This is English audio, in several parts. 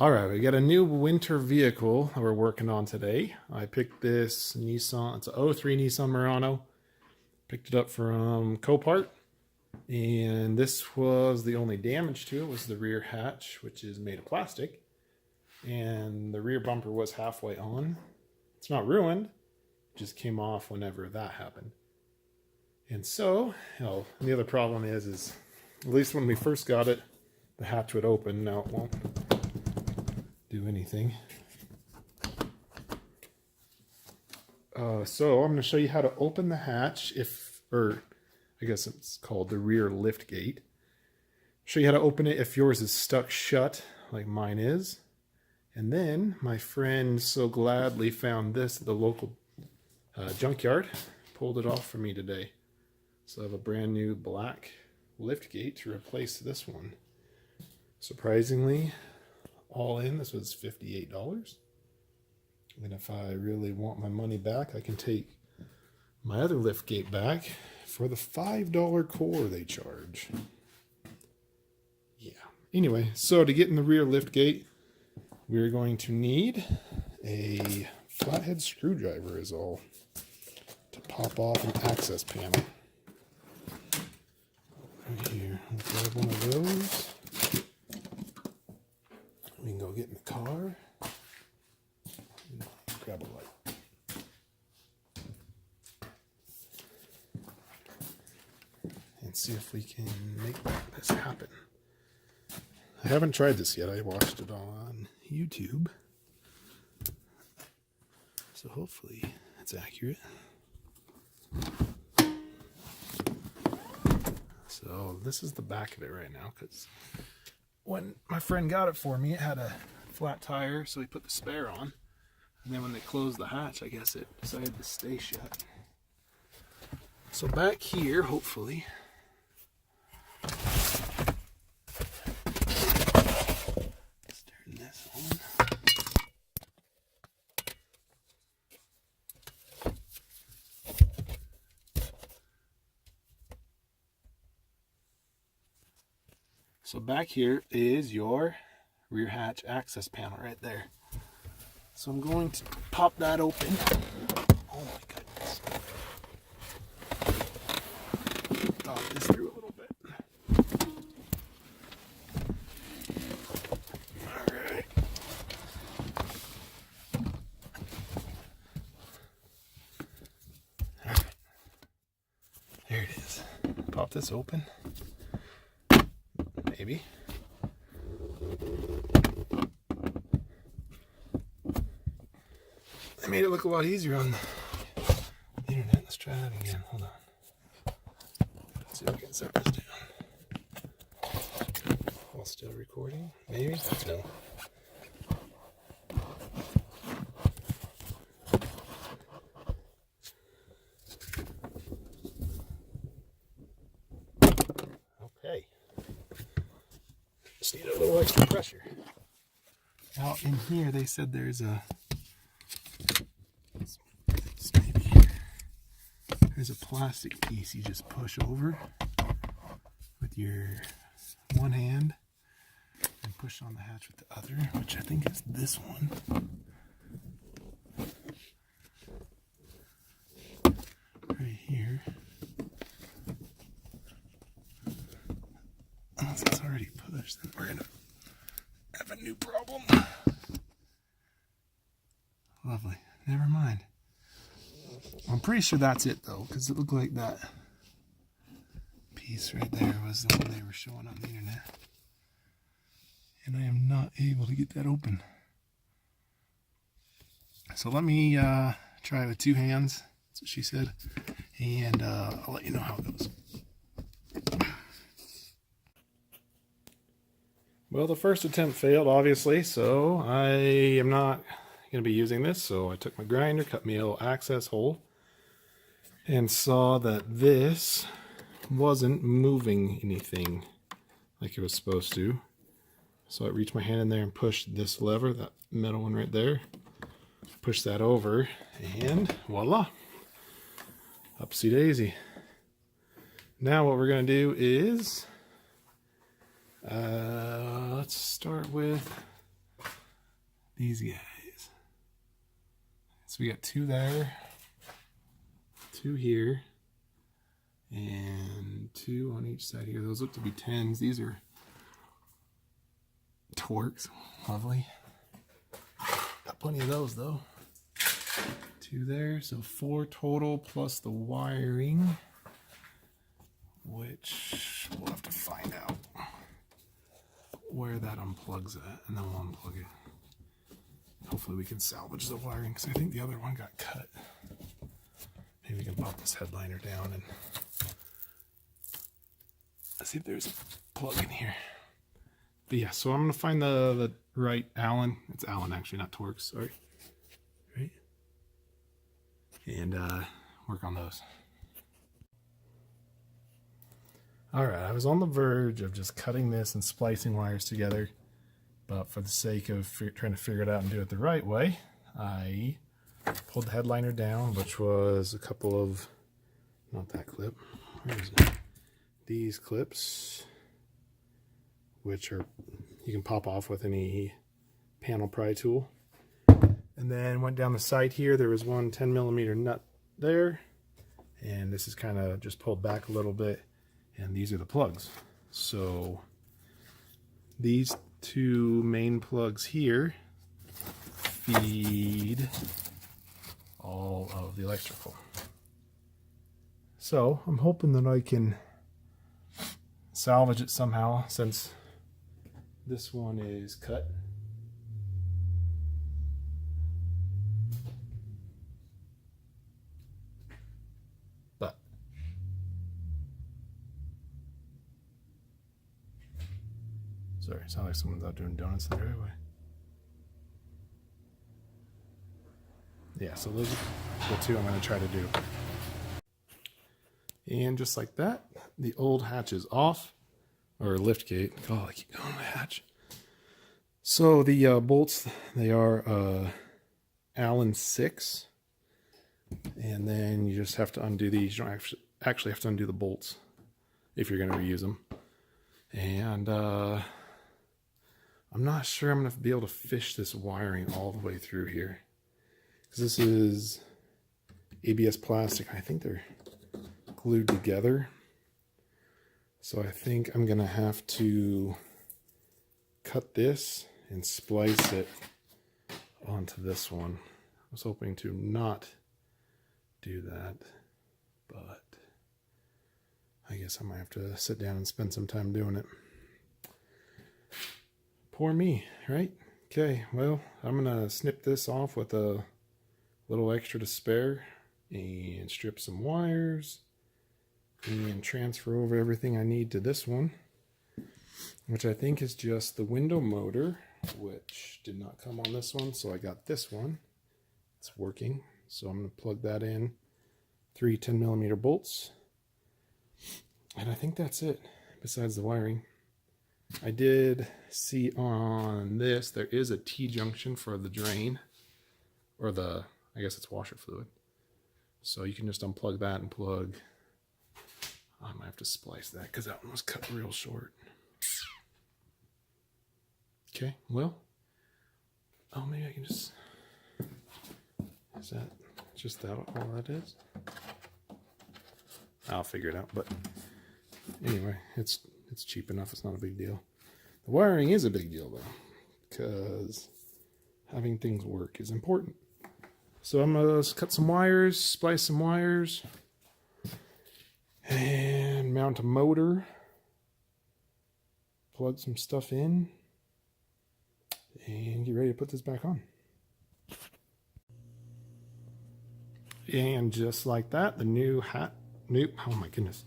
All right, we got a new winter vehicle that we're working on today. I picked this Nissan, it's a '03 Nissan Murano. Picked it up from Copart. And this was the only damage to it was the rear hatch, which is made of plastic. And the rear bumper was halfway on. It's not ruined, it just came off whenever that happened. And so, the other problem is at least when we first got it, the hatch would open. Now it won't do anything. So I'm going to show you how to open the hatch or I guess it's called the rear lift gate. Show you how to open it if yours is stuck shut like mine is. And then my friend so gladly found this at the local junkyard, pulled it off for me today. So I have a brand new black lift gate to replace this one. Surprisingly, all in, this was $58. And if I really want my money back, I can take my other lift gate back for the $5 core they charge. Yeah. Anyway, so to get in the rear lift gate, we're going to need a flathead screwdriver is all to pop off an access panel. Right here, we'll grab one of those. We can go get in the car. Grab a light. And see if we can make this happen. I haven't tried this yet. I watched it on YouTube. So hopefully it's accurate. So this is the back of it right now, because when my friend got it for me, it had a flat tire, so he put the spare on. And then when they closed the hatch, I guess it decided to stay shut. So back here, hopefully, let's turn this on. So back here is your rear hatch access panel right there. So I'm going to pop that open. Oh my goodness. Thought this through a little bit. Alright. Alright. There it is. Pop this open. Maybe. They made it look a lot easier on the internet. Let's try that again. Hold on. Let's see if we can set this down. While still recording. Maybe? No. Okay. Just need a little extra pressure. Now in here they said there's a plastic piece you just push over with your one hand and push on the hatch with the other, which I think is this one. Right here. Unless it's already pushed, then we're gonna have a new problem. Lovely. Never mind. I'm pretty sure that's it though, because it looked like that piece right there was the one they were showing on the internet. And I am not able to get that open. So let me try with two hands. That's what she said. And I'll let you know how it goes. Well, the first attempt failed, obviously, so I am not going to be using this. So I took my grinder, cut me a little access hole, and saw that this wasn't moving anything like it was supposed to. So I reached my hand in there and pushed this lever, that metal one right there, push that over, and voila, upsy daisy. Now what we're going to do is let's start with these guys. So we got 2 there, 2 here, and 2 on each side here. Those look to be 10s. These are Torx. Lovely. Got plenty of those though. 2 there, so 4 total plus the wiring, which we'll have to find out where that unplugs at, and then we'll unplug it. Hopefully we can salvage the wiring, because I think the other one got cut. Maybe we can pop this headliner down and see if there's a plug in here. But yeah, so I'm going to find the right Allen. It's Allen actually, not Torx, sorry. Right? And work on those. Alright, I was on the verge of just cutting this and splicing wires together, but for the sake of trying to figure it out and do it the right way, I pulled the headliner down, which was a couple of, not that clip, where is it? These clips, which are, you can pop off with any panel pry tool. And then went down the side here, there was one 10mm nut there, and this is kind of just pulled back a little bit. And these are the plugs. So these 2 main plugs here feed all of the electrical. So I'm hoping that I can salvage it somehow, since this one is cut. Sorry, it sounds like someone's out doing donuts in the driveway. Yeah, so those are the 2 I'm going to try to do. And just like that, the old hatch is off, or lift gate. Oh, I keep going to hatch. So the bolts, they are Allen 6. And then you just have to undo these. You don't actually have to undo the bolts if you're going to reuse them. And I'm not sure I'm going to be able to fish this wiring all the way through here, because this is ABS plastic. I think they're glued together. So I think I'm going to have to cut this and splice it onto this one. I was hoping to not do that, but I guess I might have to sit down and spend some time doing it. Poor me, right? Okay, well, I'm going to snip this off with a little extra to spare and strip some wires and transfer over everything I need to this one, which I think is just the window motor, which did not come on this one, so I got this one. It's working, so I'm going to plug that in. 3 10mm bolts, and I think that's it besides the wiring. I did see on this there is a T-junction for the drain, or the, I guess it's washer fluid. So you can just unplug that and plug. I might have to splice that because that one was cut real short. Okay, well, oh, maybe I can just, is that just that all that is? I'll figure it out, but anyway, it's cheap enough, it's not a big deal. The wiring is a big deal though, because having things work is important. So I'm going to cut some wires, splice some wires, and mount a motor, plug some stuff in, and get ready to put this back on. And just like that, the new oh my goodness,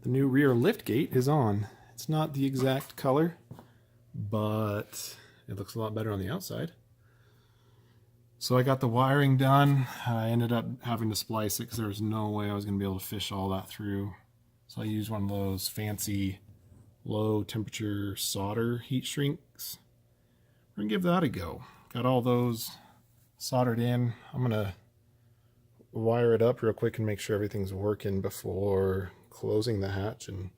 the new rear lift gate is on. It's not the exact color, but it looks a lot better on the outside. So I got the wiring done. I ended up having to splice it because there was no way I was going to be able to fish all that through. So I used one of those fancy low temperature solder heat shrinks. We're going to give that a go. Got all those soldered in. I'm going to wire it up real quick and make sure everything's working before closing the hatch and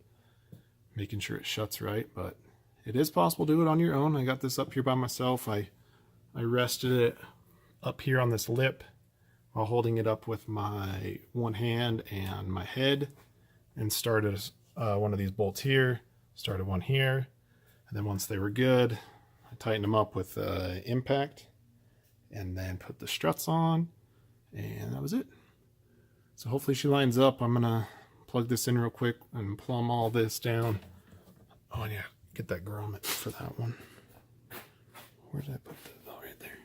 making sure it shuts right. But it is possible to do it on your own. I got this up here by myself. I I rested it up here on this lip while holding it up with my one hand and my head, and started one of these bolts here, started one here, and then once they were good, I tightened them up with impact and then put the struts on, and that was it. So hopefully she lines up. I'm gonna plug this in real quick and plumb all this down. Oh yeah, get that grommet for that one. Where did I put that? Oh, right there.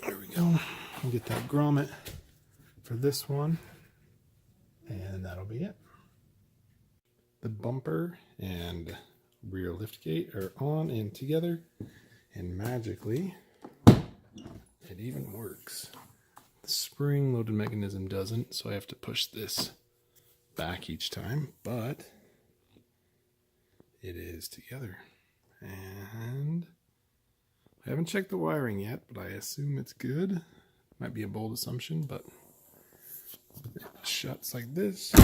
There we go. I'll get that grommet for this one, and that'll be it. The bumper and rear liftgate are on and together, and magically it even works. The spring loaded mechanism doesn't, so I have to push this back each time, but it is together. And I haven't checked the wiring yet, but I assume it's good. Might be a bold assumption, but it shuts like this.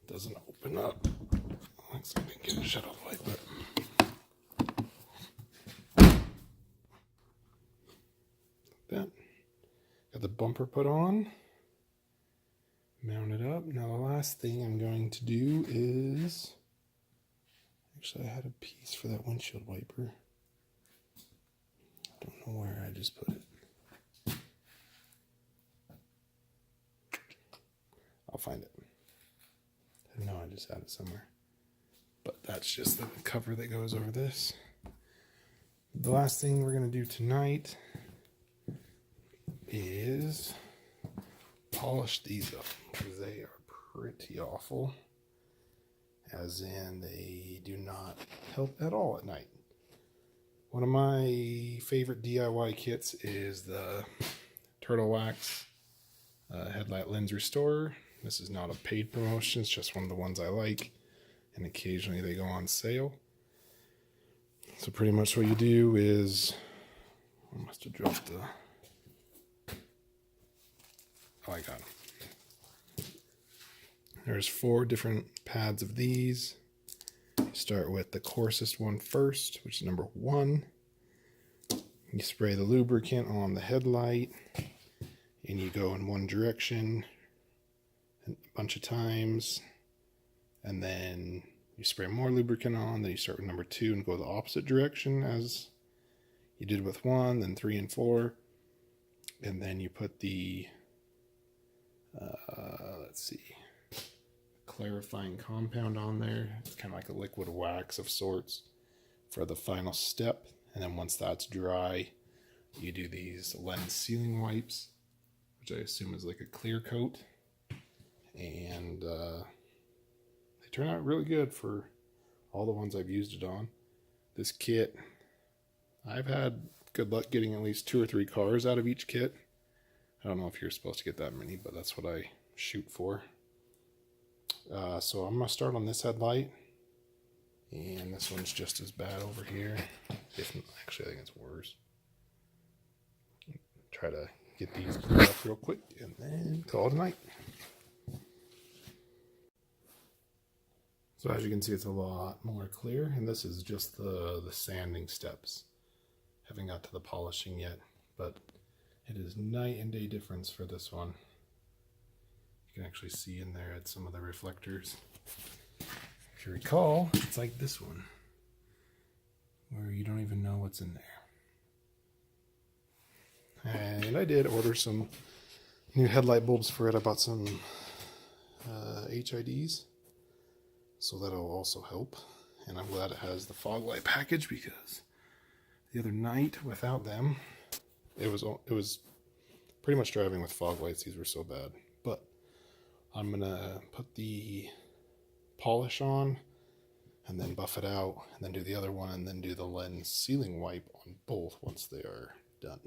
Doesn't open up. Looks like I didn't get it shut all the way, but that. Got the bumper put on. Mount it up. Now the last thing I'm going to do is, actually I had a piece for that windshield wiper. I don't know where I just put it. I'll find it. I know I just had it somewhere. But that's just the cover that goes over this. The last thing we're going to do tonight is polish these up, because they are pretty awful. As in, they do not help at all at night. One of my favorite DIY kits is the Turtle Wax Headlight Lens Restorer. This is not a paid promotion, it's just one of the ones I like, and occasionally they go on sale. So pretty much what you do is, I must have dropped the, oh, I got them. There's 4 different pads of these. You start with the coarsest one first, which is number 1. You spray the lubricant on the headlight, and you go in one direction a bunch of times, and then you spray more lubricant on, then you start with number 2 and go the opposite direction as you did with 1, then 3 and 4, and then you put the let's see, clarifying compound on there. It's kind of like a liquid wax of sorts for the final step, and then once that's dry, you do these lens sealing wipes, which I assume is like a clear coat, and they turn out really good for all the ones I've used it on. This kit, I've had good luck getting at least 2 or 3 cars out of each kit. I don't know if you're supposed to get that many, but that's what I shoot for. So I'm going to start on this headlight, and this one's just as bad over here. Actually, I think it's worse. Try to get these cleared up real quick, and then call it a night. So as you can see, it's a lot more clear, and this is just the sanding steps. Haven't got to the polishing yet, but it is night and day difference for this one. You can actually see in there at some of the reflectors. If you recall, it's like this one, where you don't even know what's in there. And I did order some new headlight bulbs for it. I bought some HIDs, so that'll also help. And I'm glad it has the fog light package, because the other night without them, it was pretty much driving with fog lights. These were so bad. But I'm gonna put the polish on and then buff it out, and then do the other one, and then do the lens sealing wipe on both once they are done.